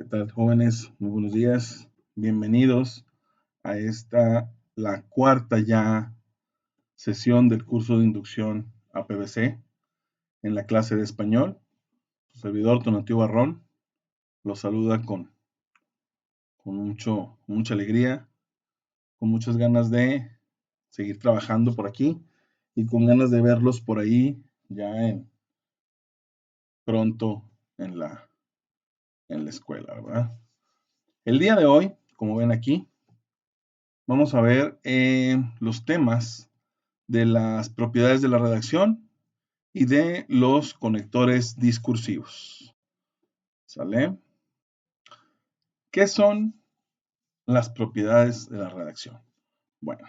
¿Qué tal, jóvenes? Muy buenos días. Bienvenidos a la cuarta ya sesión del curso de inducción a PVC en la clase de español. Su servidor Tonatiuh Barrón los saluda con mucha alegría, con muchas ganas de seguir trabajando por aquí y con ganas de verlos por ahí pronto en la escuela, ¿verdad? El día de hoy, como ven aquí, vamos a ver los temas de las propiedades de la redacción y de los conectores discursivos. ¿Sale? ¿Qué son las propiedades de la redacción? Bueno,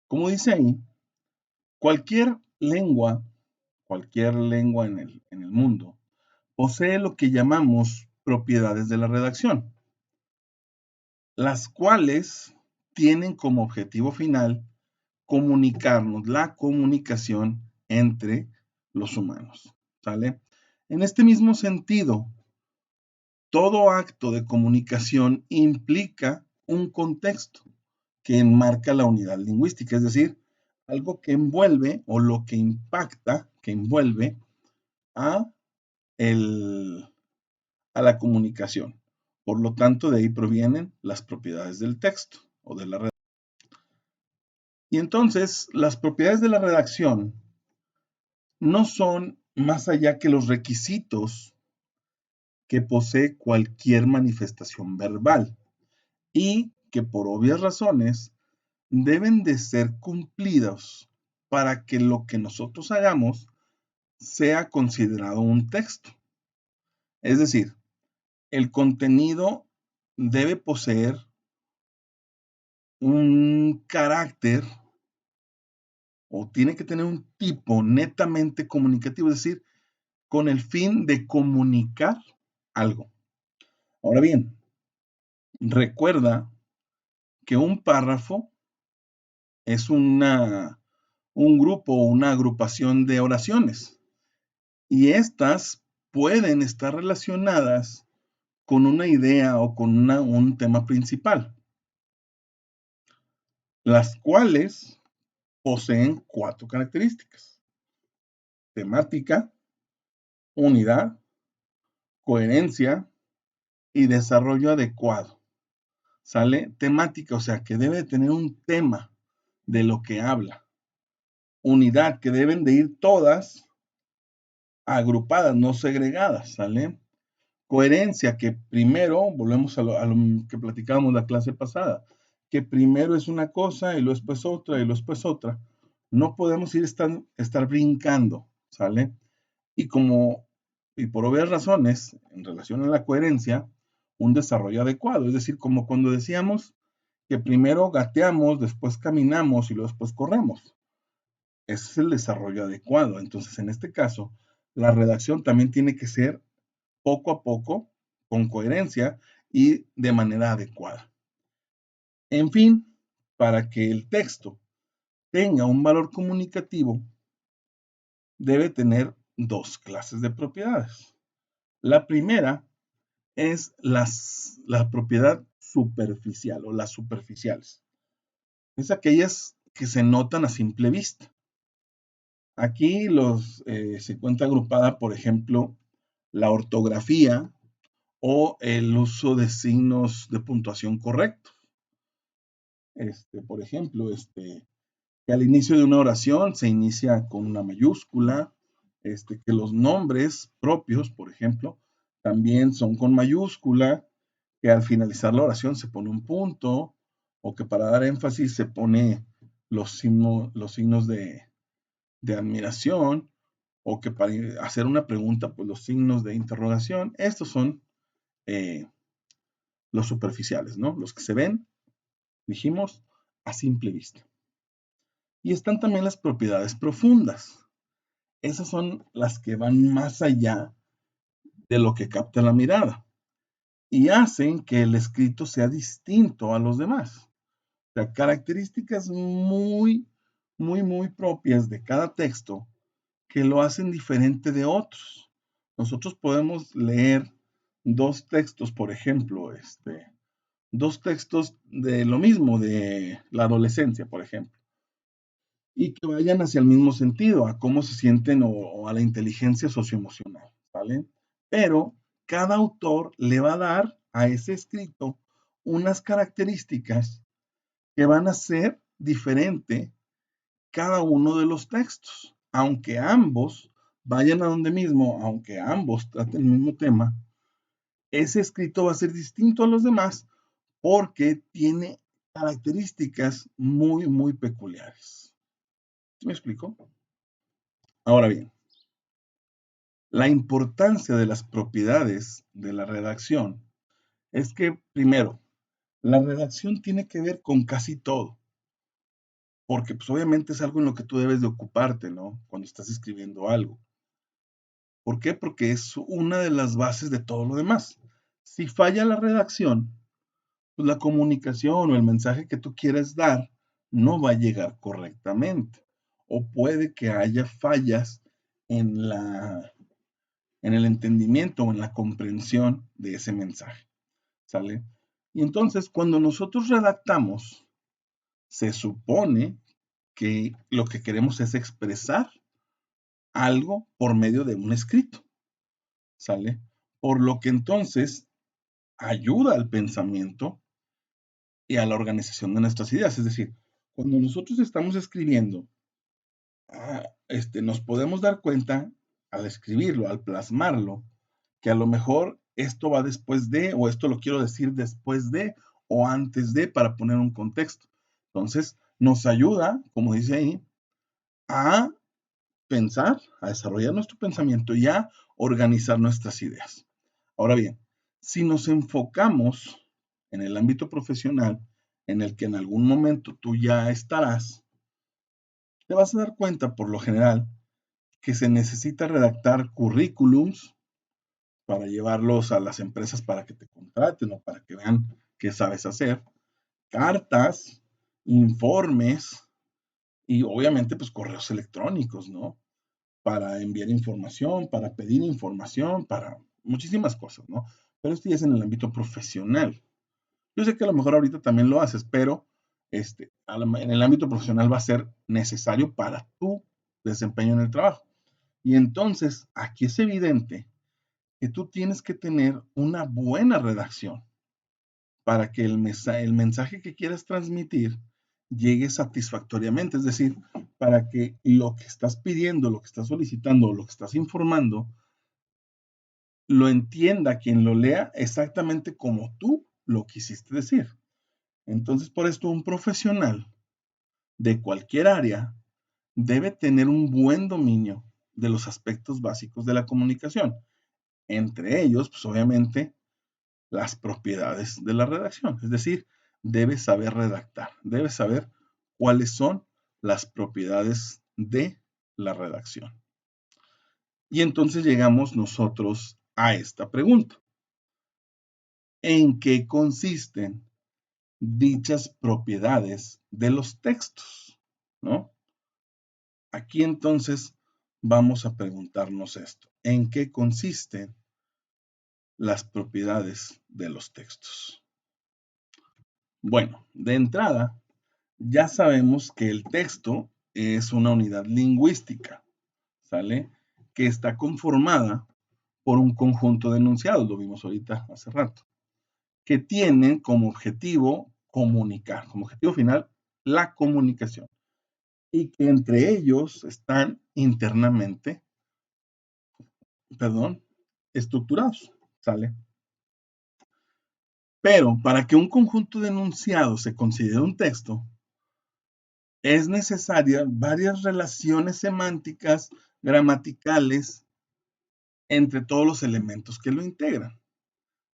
como dice ahí, cualquier lengua en el mundo, posee lo que llamamos propiedades de la redacción, las cuales tienen como objetivo final comunicarnos, la comunicación entre los humanos. ¿Sale? En este mismo sentido, todo acto de comunicación implica un contexto que enmarca la unidad lingüística, es decir, algo que envuelve o lo que impacta, que envuelve a, a la comunicación. Por lo tanto, de ahí provienen las propiedades del texto o de la redacción. Y entonces, las propiedades de la redacción no son más allá que los requisitos que posee cualquier manifestación verbal y que por obvias razones deben de ser cumplidos para que lo que nosotros hagamos sea considerado un texto. Es decir, el contenido debe poseer un carácter o tiene que tener un tipo netamente comunicativo, es decir, con el fin de comunicar algo. Ahora bien, recuerda que un párrafo es un grupo o una agrupación de oraciones y estas pueden estar relacionadas con una idea o con un tema principal, las cuales poseen 4 características: temática, unidad, coherencia y desarrollo adecuado. ¿Sale? Temática, o sea, que debe tener un tema de lo que habla. Unidad, que deben de ir todas agrupadas, no segregadas, ¿sale? Coherencia, que primero, volvemos a lo que platicábamos la clase pasada, que primero es una cosa y luego después otra y luego después otra. No podemos estar brincando, ¿sale? Y por obvias razones, en relación a la coherencia, un desarrollo adecuado. Es decir, como cuando decíamos que primero gateamos, después caminamos y luego después corremos. Ese es el desarrollo adecuado. Entonces, en este caso, la redacción también tiene que ser poco a poco, con coherencia y de manera adecuada. En fin, para que el texto tenga un valor comunicativo, debe tener 2 clases de propiedades. La primera es la propiedad superficial o las superficiales. Es aquellas que se notan a simple vista. Aquí se encuentra agrupada, por ejemplo, la ortografía o el uso de signos de puntuación correctos. Por ejemplo, que al inicio de una oración se inicia con una mayúscula, que los nombres propios, por ejemplo, también son con mayúscula, que al finalizar la oración se pone un punto, o que para dar énfasis se pone los signos de admiración, o que para hacer una pregunta, pues los signos de interrogación. Estos son los superficiales, ¿no? Los que se ven, dijimos, a simple vista. Y están también las propiedades profundas. Esas son las que van más allá de lo que capta la mirada y hacen que el escrito sea distinto a los demás. O sea, características muy propias de cada texto que lo hacen diferente de otros. Nosotros podemos leer dos textos, por ejemplo, dos textos de lo mismo, de la adolescencia, por ejemplo, y que vayan hacia el mismo sentido, a cómo se sienten o a la inteligencia socioemocional, ¿vale? Pero cada autor le va a dar a ese escrito unas características que van a ser diferente cada uno de los textos, aunque ambos vayan a donde mismo, aunque ambos traten el mismo tema, ese escrito va a ser distinto a los demás porque tiene características muy, muy peculiares. ¿Sí me explico? Ahora bien, la importancia de las propiedades de la redacción es que, primero, la redacción tiene que ver con casi todo, porque pues obviamente es algo en lo que tú debes de ocuparte, ¿no? Cuando estás escribiendo algo. ¿Por qué? Porque es una de las bases de todo lo demás. Si falla la redacción, pues la comunicación o el mensaje que tú quieres dar no va a llegar correctamente. O puede que haya fallas en en el entendimiento o en la comprensión de ese mensaje. ¿Sale? Y entonces, cuando nosotros redactamos, se supone que lo que queremos es expresar algo por medio de un escrito. ¿Sale? Por lo que entonces ayuda al pensamiento y a la organización de nuestras ideas. Es decir, cuando nosotros estamos escribiendo, nos podemos dar cuenta al escribirlo, al plasmarlo, que a lo mejor esto va después de, o esto lo quiero decir después de, o antes de, para poner un contexto. Entonces, nos ayuda, como dice ahí, a pensar, a desarrollar nuestro pensamiento y a organizar nuestras ideas. Ahora bien, si nos enfocamos en el ámbito profesional, en el que en algún momento tú ya estarás, te vas a dar cuenta, por lo general, que se necesita redactar currículums para llevarlos a las empresas para que te contraten o para que vean qué sabes hacer, cartas, informes y obviamente pues correos electrónicos, ¿no? Para enviar información, para pedir información, para muchísimas cosas, ¿no? Pero esto ya es en el ámbito profesional. Yo sé que a lo mejor ahorita también lo haces, pero en el ámbito profesional va a ser necesario para tu desempeño en el trabajo. Y entonces, aquí es evidente que tú tienes que tener una buena redacción para que el mensaje que quieras transmitir llegue satisfactoriamente, es decir, para que lo que estás pidiendo, lo que estás solicitando, lo que estás informando, lo entienda quien lo lea exactamente como tú lo quisiste decir. Entonces, por esto, un profesional de cualquier área debe tener un buen dominio de los aspectos básicos de la comunicación. Entre ellos, pues obviamente, las propiedades de la redacción. Es decir, debe saber redactar, debe saber cuáles son las propiedades de la redacción. Y entonces llegamos nosotros a esta pregunta. ¿En qué consisten dichas propiedades de los textos? ¿No? Aquí entonces vamos a preguntarnos esto. ¿En qué consisten las propiedades de los textos? Bueno, de entrada, ya sabemos que el texto es una unidad lingüística, ¿sale? Que está conformada por un conjunto de enunciados, lo vimos ahorita hace rato, que tienen como objetivo comunicar, como objetivo final la comunicación, y que entre ellos están internamente, perdón, estructurados, ¿sale? Pero para que un conjunto de enunciados se considere un texto, es necesaria varias relaciones semánticas, gramaticales, entre todos los elementos que lo integran.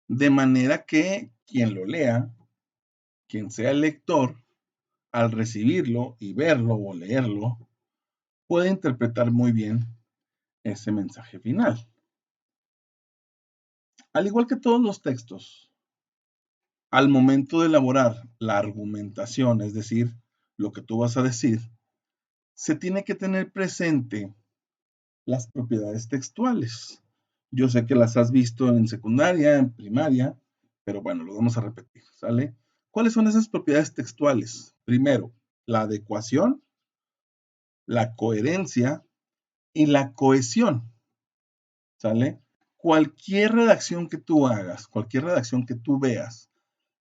De manera que quien lo lea, quien sea el lector, al recibirlo y verlo o leerlo, puede interpretar muy bien ese mensaje final. Al igual que todos los textos, al momento de elaborar la argumentación, es decir, lo que tú vas a decir, se tiene que tener presente las propiedades textuales. Yo sé que las has visto en secundaria, en primaria, pero bueno, lo vamos a repetir, ¿sale? ¿Cuáles son esas propiedades textuales? Primero, la adecuación, la coherencia y la cohesión, ¿sale? Cualquier redacción que tú hagas, cualquier redacción que tú veas,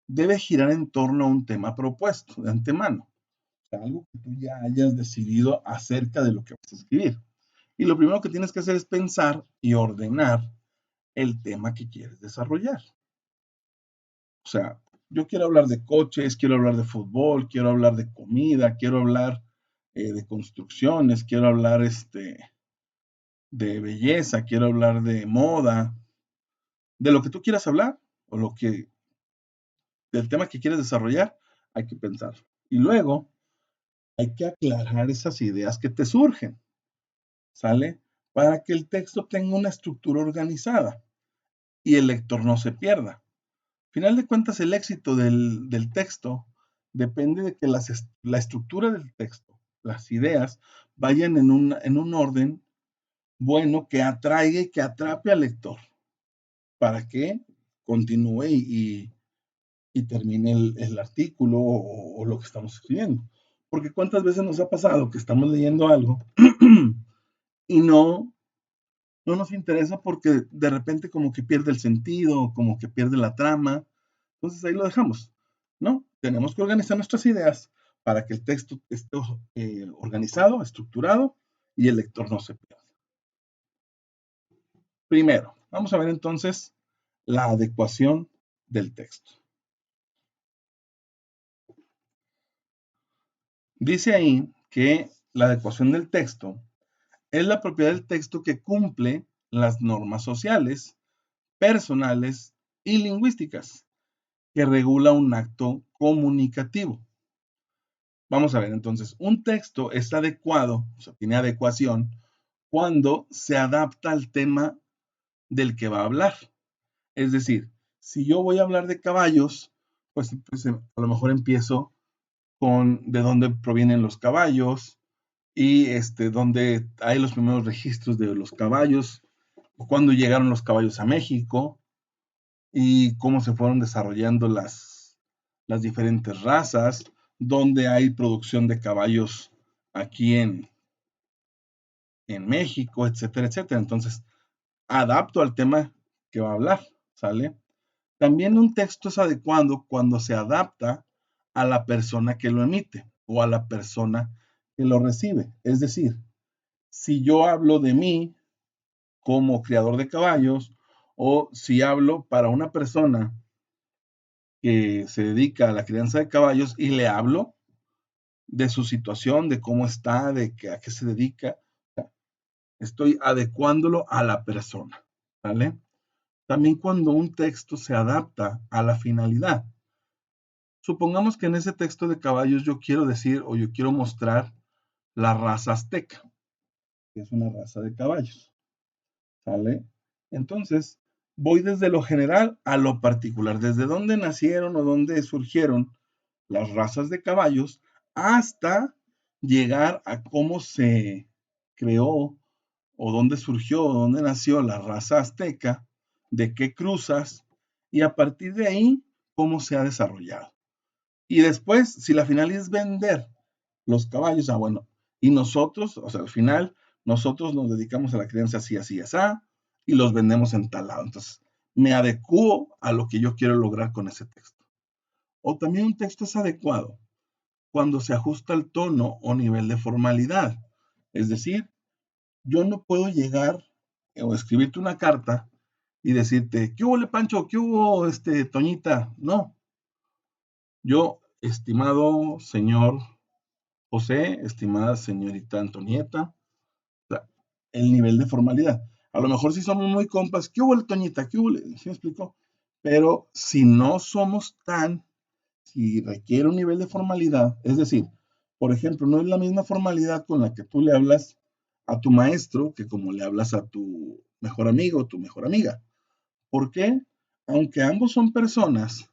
debe girar en torno a un tema propuesto de antemano, o sea, algo que tú ya hayas decidido acerca de lo que vas a escribir. Y lo primero que tienes que hacer es pensar y ordenar el tema que quieres desarrollar. O sea, yo quiero hablar de coches, quiero hablar de fútbol, quiero hablar de comida, quiero hablar de construcciones, quiero hablar de belleza, quiero hablar de moda, de lo que tú quieras hablar o del tema que quieres desarrollar, hay que pensar. Y luego hay que aclarar esas ideas que te surgen, ¿sale? Para que el texto tenga una estructura organizada y el lector no se pierda. Final de cuentas, el éxito del texto depende de que la estructura del texto, las ideas, vayan en un orden bueno que atraiga y que atrape al lector para que continúe y termine el artículo o lo que estamos escribiendo. Porque cuántas veces nos ha pasado que estamos leyendo algo y no nos interesa porque de repente como que pierde el sentido, como que pierde la trama. Entonces ahí lo dejamos, ¿no? Tenemos que organizar nuestras ideas para que el texto esté organizado, estructurado y el lector no se pierda. Primero, vamos a ver entonces la adecuación del texto. Dice ahí que la adecuación del texto es la propiedad del texto que cumple las normas sociales, personales y lingüísticas que regula un acto comunicativo. Vamos a ver entonces, un texto es adecuado, o sea, tiene adecuación, cuando se adapta al tema del que va a hablar. Es decir, si yo voy a hablar de caballos, pues a lo mejor empiezo con de dónde provienen los caballos y dónde hay los primeros registros de los caballos, cuándo llegaron los caballos a México y cómo se fueron desarrollando las diferentes razas, dónde hay producción de caballos aquí en México, etcétera, etcétera. Entonces, adapto al tema que va a hablar, ¿sale? También un texto es adecuado cuando se adapta a la persona que lo emite o a la persona que lo recibe. Es decir, si yo hablo de mí como criador de caballos o si hablo para una persona que se dedica a la crianza de caballos y le hablo de su situación, de cómo está, a qué se dedica, estoy adecuándolo a la persona, ¿vale? También cuando un texto se adapta a la finalidad. Supongamos que en ese texto de caballos yo quiero decir o yo quiero mostrar la raza azteca, que es una raza de caballos, ¿vale? Entonces, voy desde lo general a lo particular, desde dónde nacieron o dónde surgieron las razas de caballos hasta llegar a cómo se creó o dónde surgió o dónde nació la raza azteca, de qué cruzas y a partir de ahí cómo se ha desarrollado. Y después, si la finalidad es vender los caballos, bueno, y nosotros, o sea, al final, nosotros nos dedicamos a la crianza así, así, así, y los vendemos en tal lado. Entonces, me adecuo a lo que yo quiero lograr con ese texto. O también un texto es adecuado cuando se ajusta al tono o nivel de formalidad. Es decir, yo no puedo llegar o escribirte una carta y decirte, ¿qué hubo, Pancho? ¿Qué hubo, Toñita? No. Yo, estimado señor José, estimada señorita Antonieta, o sea, el nivel de formalidad. A lo mejor si somos muy compas, ¿qué hubo, Toñita? ¿Qué hubo? ¿Sí me explico? Pero si no somos si requiere un nivel de formalidad, es decir, por ejemplo, no es la misma formalidad con la que tú le hablas a tu maestro que como le hablas a tu mejor amigo o tu mejor amiga. ¿Por qué? Aunque ambos son personas,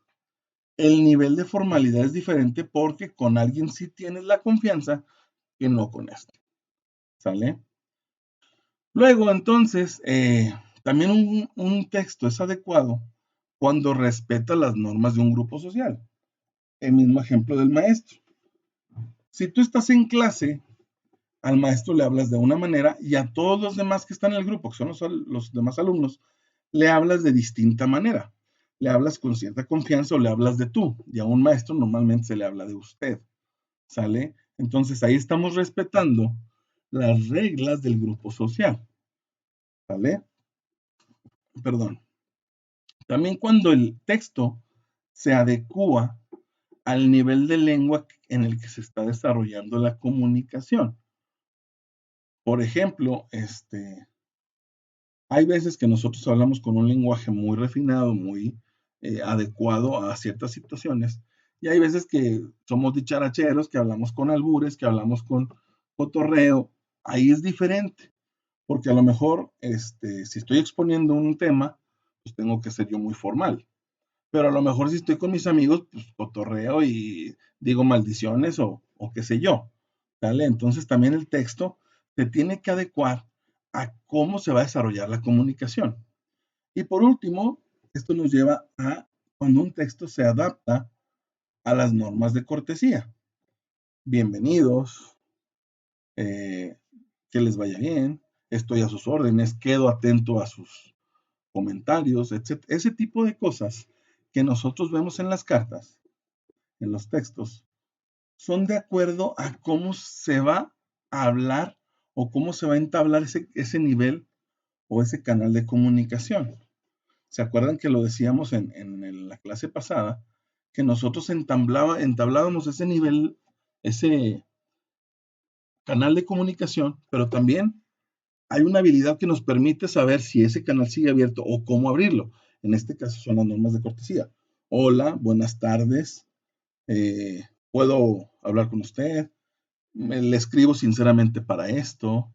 el nivel de formalidad es diferente porque con alguien sí tienes la confianza que no con este. ¿Sale? Luego, entonces, También un texto es adecuado cuando respeta las normas de un grupo social. El mismo ejemplo del maestro. Si tú estás en clase, al maestro le hablas de una manera y a todos los demás que están en el grupo, que son los demás alumnos, le hablas de distinta manera. Le hablas con cierta confianza o le hablas de tú. Y a un maestro normalmente se le habla de usted. ¿Sale? Entonces ahí estamos respetando las reglas del grupo social. ¿Sale? Perdón. También cuando el texto se adecua al nivel de lengua en el que se está desarrollando la comunicación. Por ejemplo, hay veces que nosotros hablamos con un lenguaje muy refinado, muy adecuado a ciertas situaciones, y hay veces que somos dicharacheros, que hablamos con albures, que hablamos con cotorreo. Ahí es diferente, porque a lo mejor, si estoy exponiendo un tema, pues tengo que ser yo muy formal. Pero a lo mejor si estoy con mis amigos, pues cotorreo y digo maldiciones o qué sé yo. ¿Vale? Entonces también el texto se tiene que adecuar a cómo se va a desarrollar la comunicación. Y por último, esto nos lleva a cuando un texto se adapta a las normas de cortesía. Bienvenidos, que les vaya bien, estoy a sus órdenes, quedo atento a sus comentarios, etc. Ese tipo de cosas que nosotros vemos en las cartas, en los textos, son de acuerdo a cómo se va a hablar o cómo se va a entablar ese nivel o ese canal de comunicación. ¿Se acuerdan que lo decíamos en la clase pasada? Que nosotros entablábamos ese nivel, ese canal de comunicación, pero también hay una habilidad que nos permite saber si ese canal sigue abierto o cómo abrirlo. En este caso son las normas de cortesía. Hola, buenas tardes, ¿puedo hablar con usted? Le escribo sinceramente para esto,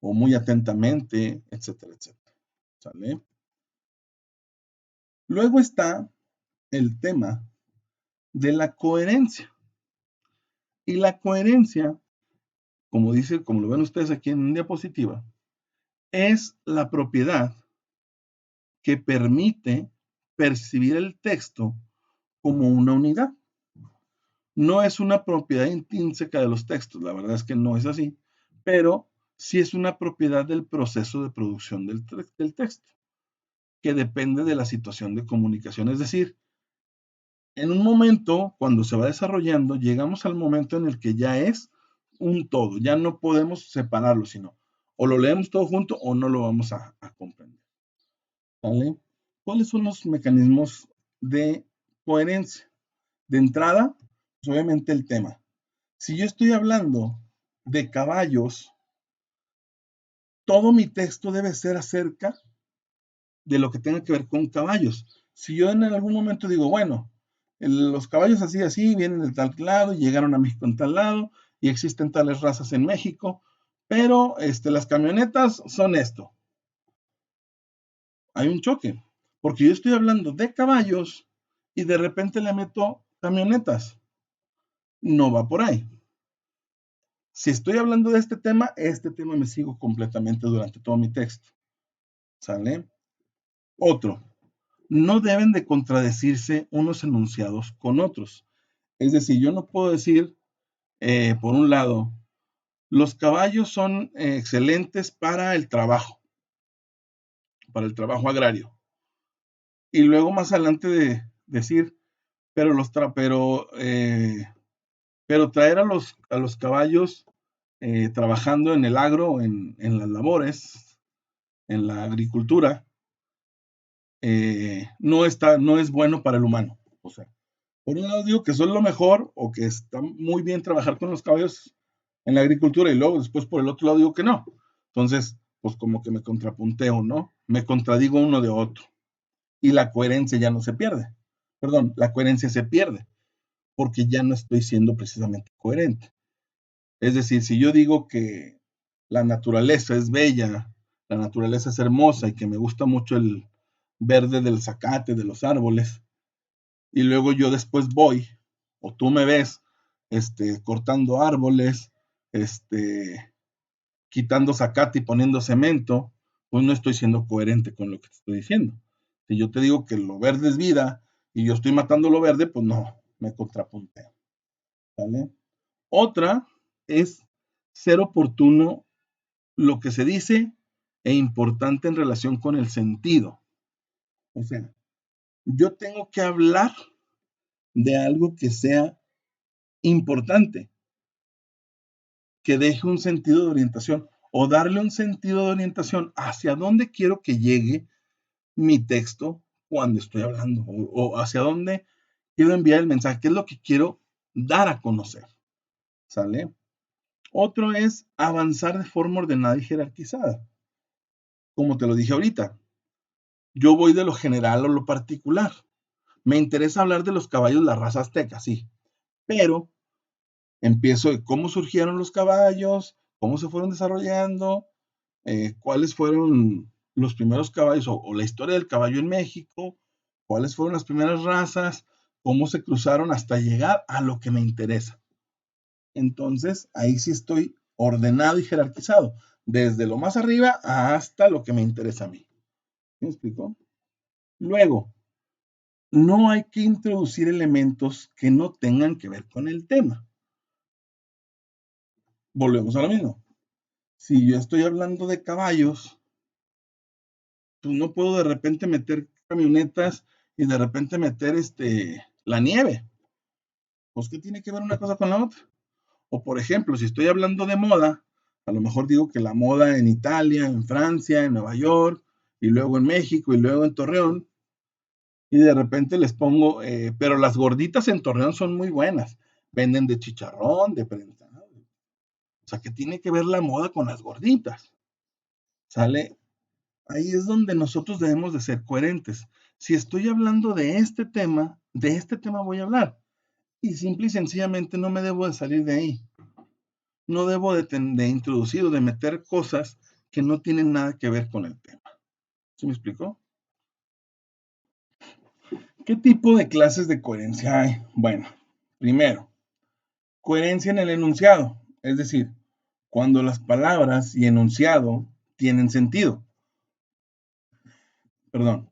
o muy atentamente, etcétera, etcétera. ¿Sale? Luego está el tema de la coherencia. Y la coherencia, como lo ven ustedes aquí en diapositiva, es la propiedad que permite percibir el texto como una unidad. No es una propiedad intrínseca de los textos, la verdad es que no es así, pero sí es una propiedad del proceso de producción del texto, que depende de la situación de comunicación. Es decir, en un momento, cuando se va desarrollando, llegamos al momento en el que ya es un todo, ya no podemos separarlo, sino o lo leemos todo junto o no lo vamos a comprender. ¿Vale? ¿Cuáles son los mecanismos de coherencia? De entrada, pues obviamente el tema. Si yo estoy hablando de caballos, todo mi texto debe ser acerca de lo que tenga que ver con caballos. Si yo en algún momento digo, bueno, los caballos así, así, vienen de tal lado, llegaron a México en tal lado, y existen tales razas en México, pero las camionetas son esto. Hay un choque, porque yo estoy hablando de caballos y de repente le meto camionetas. No va por ahí. Si estoy hablando de este tema me sigo completamente durante todo mi texto. ¿Sale? Otro, no deben de contradecirse unos enunciados con otros. Es decir, yo no puedo decir, por un lado, los caballos son excelentes para el trabajo agrario. Y luego más adelante de decir, pero traer a los caballos trabajando en el agro, en las labores, en la agricultura, no es bueno para el humano. O sea, por un lado digo que son lo mejor o que está muy bien trabajar con los caballos en la agricultura y luego después por el otro lado digo que no. Entonces, pues como que me contrapunteo, ¿no? Me contradigo uno de otro y la coherencia ya no se pierde. Perdón, la coherencia se pierde porque ya no estoy siendo precisamente coherente. Es decir, si yo digo que la naturaleza es bella, la naturaleza es hermosa y que me gusta mucho el verde del zacate, de los árboles, y luego yo después voy, o tú me ves, cortando árboles, quitando zacate y poniendo cemento, pues no estoy siendo coherente con lo que te estoy diciendo. Si yo te digo que lo verde es vida y yo estoy matando lo verde, pues no, me contrapunteo. ¿Vale? Otra es ser oportuno lo que se dice e importante en relación con el sentido. O sea, yo tengo que hablar de algo que sea importante, que deje un sentido de orientación o darle un sentido de orientación hacia dónde quiero que llegue mi texto cuando estoy hablando o hacia dónde quiero enviar el mensaje, qué es lo que quiero dar a conocer. ¿Sale? Otro es avanzar de forma ordenada y jerarquizada. Como te lo dije ahorita, yo voy de lo general a lo particular. Me interesa hablar de los caballos, la raza azteca, sí, pero empiezo de cómo surgieron los caballos, cómo se fueron desarrollando, cuáles fueron los primeros caballos o la historia del caballo en México, cuáles fueron las primeras razas, cómo se cruzaron hasta llegar a lo que me interesa. Entonces, ahí sí estoy ordenado y jerarquizado, desde lo más arriba hasta lo que me interesa a mí. ¿Me explico? Luego, no hay que introducir elementos que no tengan que ver con el tema. Volvemos a lo mismo. Si yo estoy hablando de caballos, pues no puedo de repente meter camionetas y de repente meter la nieve. Pues, ¿qué tiene que ver una cosa con la otra? O por ejemplo, si estoy hablando de moda, a lo mejor digo que la moda en Italia, en Francia, en Nueva York, y luego en México, y luego en Torreón, y de repente les pongo, pero las gorditas en Torreón son muy buenas. Venden de chicharrón, de prensado. O sea, ¿qué tiene que ver la moda con las gorditas? ¿Sale? Ahí es donde nosotros debemos de ser coherentes. Si estoy hablando de este tema voy a hablar. Y simple y sencillamente no me debo de salir de ahí. No debo de introducir o de meter cosas que no tienen nada que ver con el tema. ¿Sí me explicó? ¿Qué tipo de clases de coherencia hay? Bueno, primero, coherencia en el enunciado, es decir, cuando las palabras y enunciado tienen sentido. Perdón,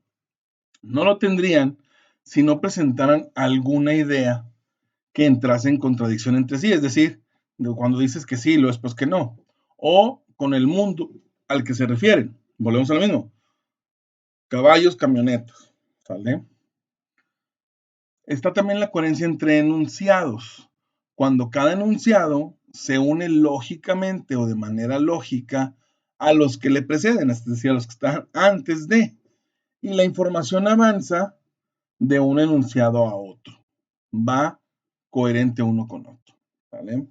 no lo tendrían si no presentaran alguna idea que entrase en contradicción entre sí, es decir, cuando dices que sí, lo después que no, o con el mundo al que se refieren. Volvemos a lo mismo. Caballos, camionetas, ¿sale? Está también la coherencia entre enunciados. Cuando cada enunciado se une lógicamente o de manera lógica a los que le preceden, es decir, a los que están antes de, y la información avanza de un enunciado a otro. Va coherente uno con otro. ¿Vale?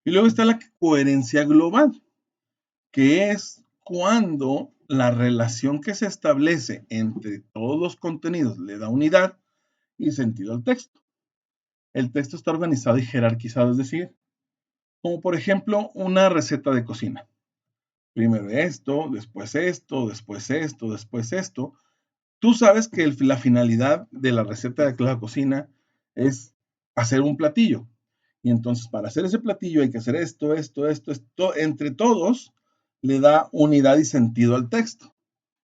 Y luego está la coherencia global, que es cuando la relación que se establece entre todos los contenidos le da unidad y sentido al texto. El texto está organizado y jerarquizado, es decir, como por ejemplo una receta de cocina. Primero esto, después esto, después esto, después esto. Tú sabes que la finalidad de la receta de la cocina es hacer un platillo. Y entonces para hacer ese platillo hay que hacer esto, esto, esto, esto. Entre todos le da unidad y sentido al texto.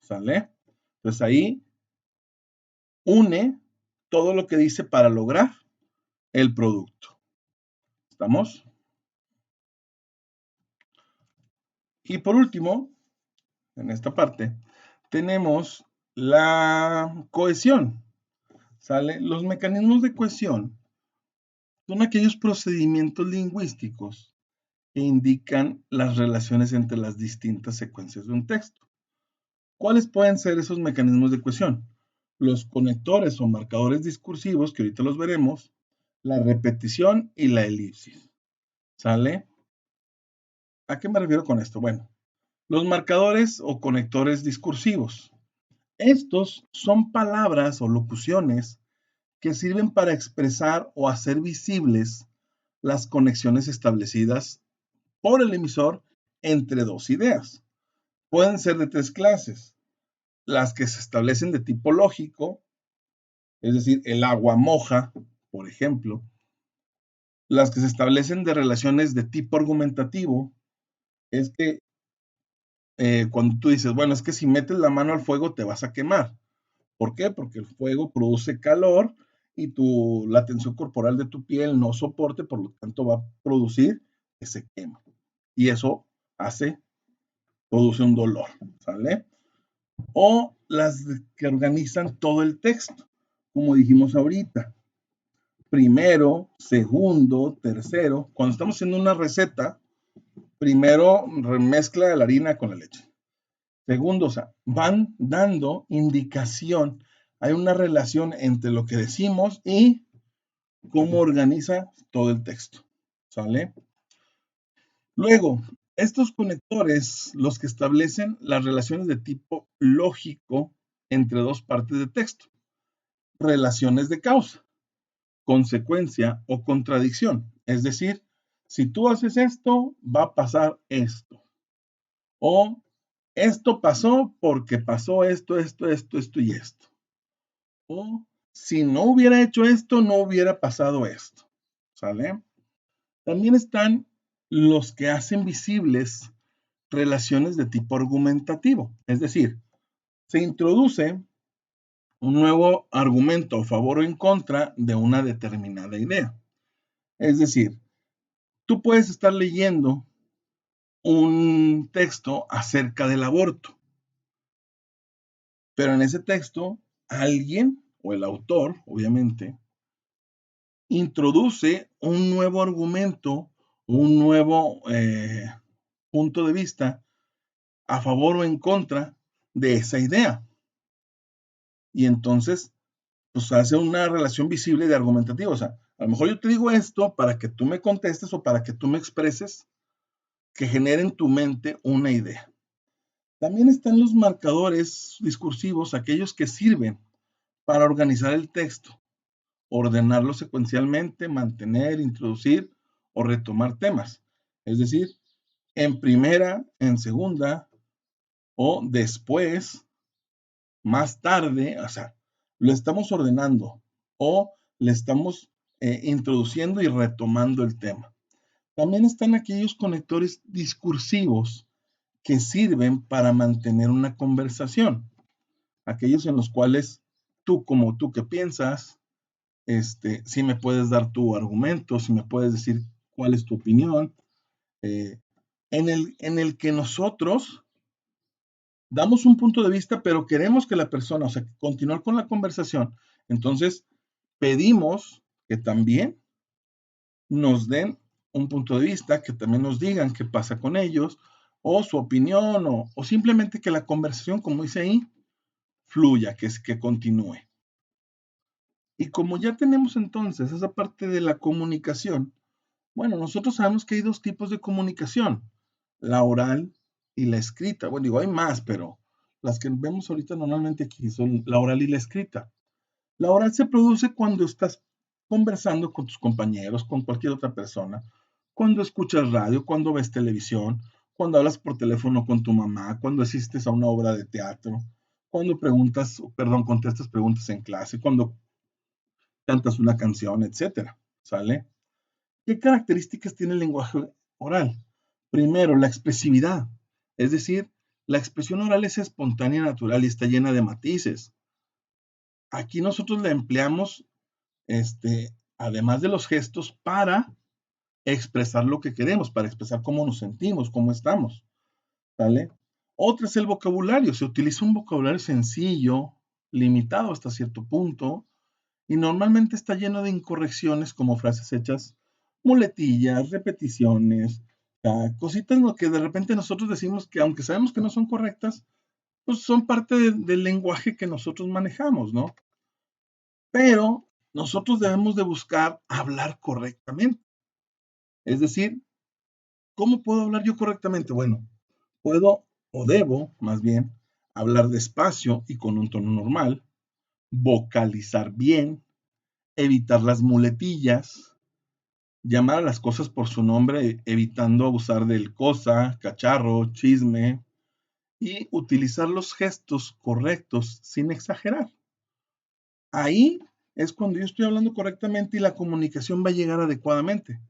¿Sale? Entonces ahí une todo lo que dice para lograr el producto. ¿Estamos? Y por último, en esta parte, tenemos la cohesión. ¿Sale? Los mecanismos de cohesión son aquellos procedimientos lingüísticos que indican las relaciones entre las distintas secuencias de un texto. ¿Cuáles pueden ser esos mecanismos de cohesión? Los conectores o marcadores discursivos, que ahorita los veremos, la repetición y la elipsis. ¿Sale? ¿A qué me refiero con esto? Bueno, los marcadores o conectores discursivos. Estos son palabras o locuciones que sirven para expresar o hacer visibles las conexiones establecidas por el emisor entre dos ideas. Pueden ser de tres clases. Las que se establecen de tipo lógico, es decir, el agua moja, por ejemplo. Las que se establecen de relaciones de tipo argumentativo, es que cuando tú dices, bueno, es que si metes la mano al fuego te vas a quemar. ¿Por qué? Porque el fuego produce calor y la tensión corporal de tu piel no soporte, por lo tanto va a producir que se quema. Y eso produce un dolor, ¿sale? O las que organizan todo el texto, como dijimos ahorita. Primero, segundo, tercero. Cuando estamos haciendo una receta, primero remezcla la harina con la leche. Segundo, o sea, van dando indicación. Hay una relación entre lo que decimos y cómo organiza todo el texto. ¿Sale? Luego, estos conectores, los que establecen las relaciones de tipo lógico entre dos partes de texto. Relaciones de causa, consecuencia o contradicción. Es decir, si tú haces esto, va a pasar esto. O esto pasó porque pasó esto y esto. O si no hubiera hecho esto, no hubiera pasado esto. ¿Sale? También están los que hacen visibles relaciones de tipo argumentativo. Es decir, se introduce un nuevo argumento a favor o en contra de una determinada idea. Es decir, tú puedes estar leyendo un texto acerca del aborto, pero en ese texto alguien, o el autor, obviamente, introduce un nuevo argumento, un nuevo punto de vista a favor o en contra de esa idea. Y entonces, pues hace una relación visible de argumentativo. O sea, a lo mejor yo te digo esto para que tú me contestes o para que tú me expreses que genere en tu mente una idea. También están los marcadores discursivos, aquellos que sirven para organizar el texto, ordenarlo secuencialmente, mantener, introducir o retomar temas. Es decir, en primera, en segunda o después, más tarde, o sea, lo estamos ordenando o le estamos introduciendo y retomando el tema. También están aquellos conectores discursivos que sirven para mantener una conversación, aquellos en los cuales tú, como tú que piensas, si me puedes dar tu argumento, si me puedes decir cuál es tu opinión, eh, en el que nosotros damos un punto de vista, pero queremos que la persona, o sea, continuar con la conversación. Entonces, pedimos que también nos den un punto de vista, que también nos digan qué pasa con ellos, o su opinión, o simplemente que la conversación, como dice ahí, fluya, que continúe. Y como ya tenemos entonces esa parte de la comunicación, bueno, nosotros sabemos que hay dos tipos de comunicación, la oral y la escrita. Bueno, digo, hay más, pero las que vemos ahorita normalmente aquí son la oral y la escrita. La oral se produce cuando estás conversando con tus compañeros, con cualquier otra persona, cuando escuchas radio, cuando ves televisión, cuando hablas por teléfono con tu mamá, cuando asistes a una obra de teatro, cuando contestas preguntas en clase, cuando cantas una canción, etcétera. ¿Sale? ¿Qué características tiene el lenguaje oral? Primero, la expresividad. Es decir, la expresión oral es espontánea, natural y está llena de matices. Aquí nosotros la empleamos, además de los gestos, para expresar lo que queremos, para expresar cómo nos sentimos, cómo estamos. ¿Vale? Otra es el vocabulario. Se utiliza un vocabulario sencillo, limitado hasta cierto punto, y normalmente está lleno de incorrecciones como frases hechas, muletillas, repeticiones, cositas lo que de repente nosotros decimos que aunque sabemos que no son correctas, pues son parte del lenguaje que nosotros manejamos, ¿no? Pero nosotros debemos de buscar hablar correctamente. Es decir, ¿cómo puedo hablar yo correctamente? Bueno, puedo o debo, más bien, hablar despacio y con un tono normal, vocalizar bien, evitar las muletillas, llamar a las cosas por su nombre, evitando abusar del cosa, cacharro, chisme, y utilizar los gestos correctos sin exagerar. Ahí es cuando yo estoy hablando correctamente y la comunicación va a llegar adecuadamente.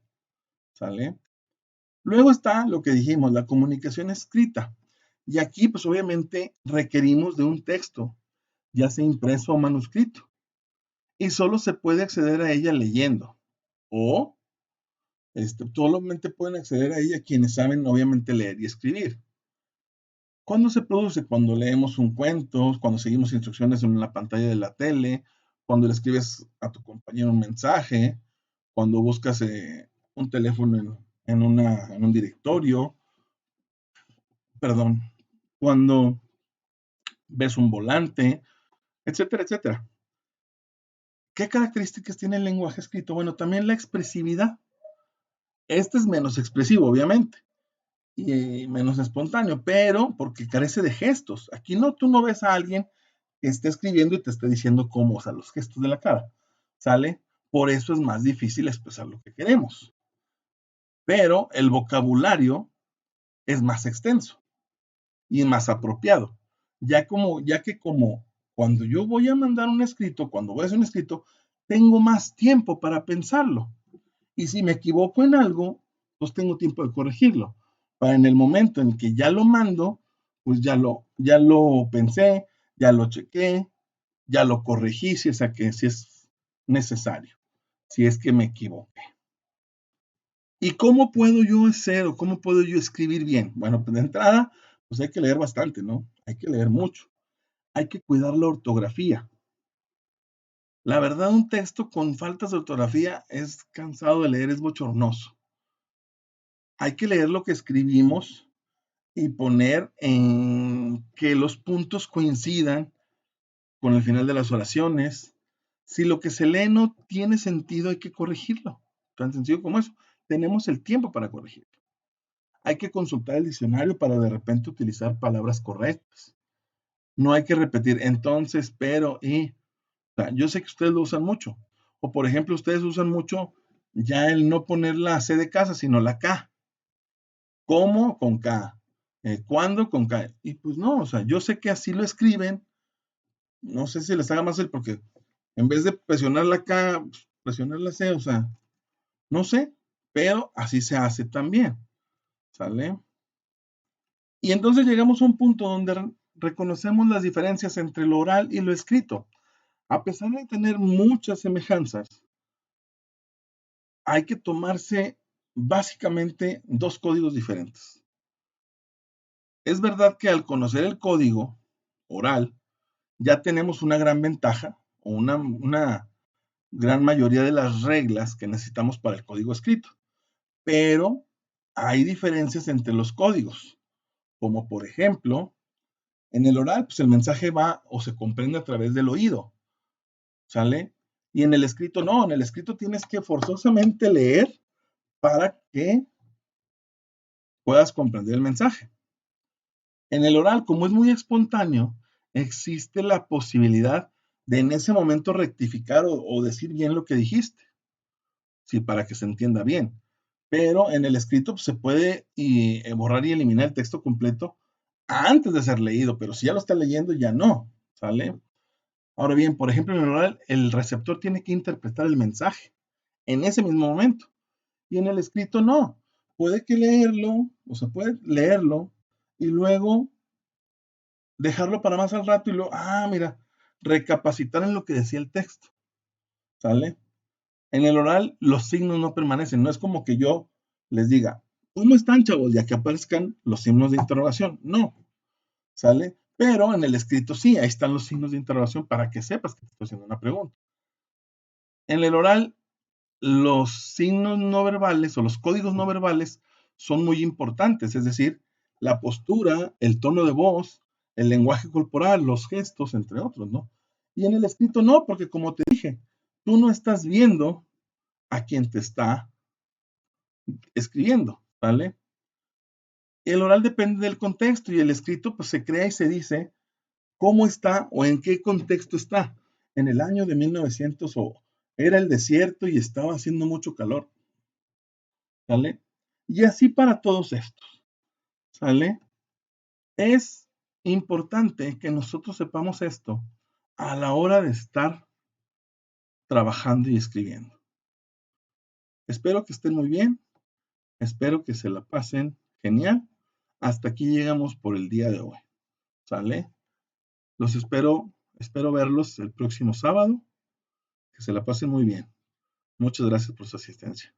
¿Sale? Luego está lo que dijimos, la comunicación escrita. Y aquí, pues obviamente, requerimos de un texto, ya sea impreso o manuscrito, y solo se puede acceder a ella leyendo, o solamente pueden acceder a ella quienes saben, obviamente, leer y escribir. ¿Cuándo se produce? Cuando leemos un cuento, cuando seguimos instrucciones en la pantalla de la tele, cuando le escribes a tu compañero un mensaje, cuando buscas un teléfono en un directorio, perdón, cuando ves un volante, etcétera, etcétera. ¿Qué características tiene el lenguaje escrito? Bueno, también la expresividad. Este es menos expresivo, obviamente, y menos espontáneo, pero porque carece de gestos. Aquí no, tú no ves a alguien que esté escribiendo y te esté diciendo cómo, o sea, los gestos de la cara, ¿sale? Por eso es más difícil expresar lo que queremos. Pero el vocabulario es más extenso y más apropiado, ya que como cuando yo voy a mandar un escrito, cuando voy a hacer un escrito, tengo más tiempo para pensarlo. Y si me equivoco en algo, pues tengo tiempo de corregirlo. Para en el momento en que ya lo mando, pues ya lo pensé, ya lo chequé, ya lo corregí si es necesario, si es que me equivoqué. ¿Y cómo puedo yo hacer o cómo puedo yo escribir bien? Bueno, pues de entrada, pues hay que leer bastante, ¿no? Hay que leer mucho. Hay que cuidar la ortografía. La verdad, un texto con faltas de ortografía es cansado de leer, es bochornoso. Hay que leer lo que escribimos y poner en que los puntos coincidan con el final de las oraciones. Si lo que se lee no tiene sentido, hay que corregirlo. Tan sencillo como eso. Tenemos el tiempo para corregirlo. Hay que consultar el diccionario para de repente utilizar palabras correctas. No hay que repetir entonces, pero, y. O sea, yo sé que ustedes lo usan mucho. O por ejemplo, ustedes usan mucho ya el no poner la C de casa, sino la K. ¿Cómo? Con K. ¿Cuándo? Con K. Y pues no, o sea, yo sé que así lo escriben. No sé si les haga más el porque en vez de presionar la K, pues, presionar la C, o sea, no sé, pero así se hace también. ¿Sale? Y entonces llegamos a un punto donde reconocemos las diferencias entre lo oral y lo escrito. A pesar de tener muchas semejanzas, hay que tomarse básicamente dos códigos diferentes. Es verdad que al conocer el código oral, ya tenemos una gran ventaja o una gran mayoría de las reglas que necesitamos para el código escrito, pero hay diferencias entre los códigos, como por ejemplo, en el oral, pues el mensaje va o se comprende a través del oído, ¿sale? Y en el escrito no, en el escrito tienes que forzosamente leer para que puedas comprender el mensaje. En el oral, como es muy espontáneo, existe la posibilidad de en ese momento rectificar o decir bien lo que dijiste, sí, para que se entienda bien. Pero en el escrito pues, se puede borrar y eliminar el texto completo antes de ser leído, pero si ya lo está leyendo, ya no, ¿sale? Ahora bien, por ejemplo, en el oral, el receptor tiene que interpretar el mensaje en ese mismo momento. Y en el escrito no. Puede que leerlo, o sea, puede leerlo y luego dejarlo para más al rato y luego, mira, recapacitar en lo que decía el texto, ¿sale? En el oral los signos no permanecen, no es como que yo les diga, ¿cómo están, chavos? Ya que aparezcan los signos de interrogación, no, ¿sale? Pero en el escrito sí, ahí están los signos de interrogación para que sepas que te estoy haciendo una pregunta. En el oral, los signos no verbales o los códigos no verbales son muy importantes, es decir, la postura, el tono de voz, el lenguaje corporal, los gestos, entre otros, ¿no? Y en el escrito no, porque como te dije, tú no estás viendo a quien te está escribiendo, ¿vale? El oral depende del contexto y el escrito pues se crea y se dice cómo está o en qué contexto está. En el año de 1900 o era el desierto y estaba haciendo mucho calor, ¿sale? Y así para todos estos, ¿sale? Es importante que nosotros sepamos esto a la hora de estar trabajando y escribiendo. Espero que estén muy bien, espero que se la pasen genial. Hasta aquí llegamos por el día de hoy. ¿Sale? Los espero verlos el próximo sábado. Que se la pasen muy bien. Muchas gracias por su asistencia.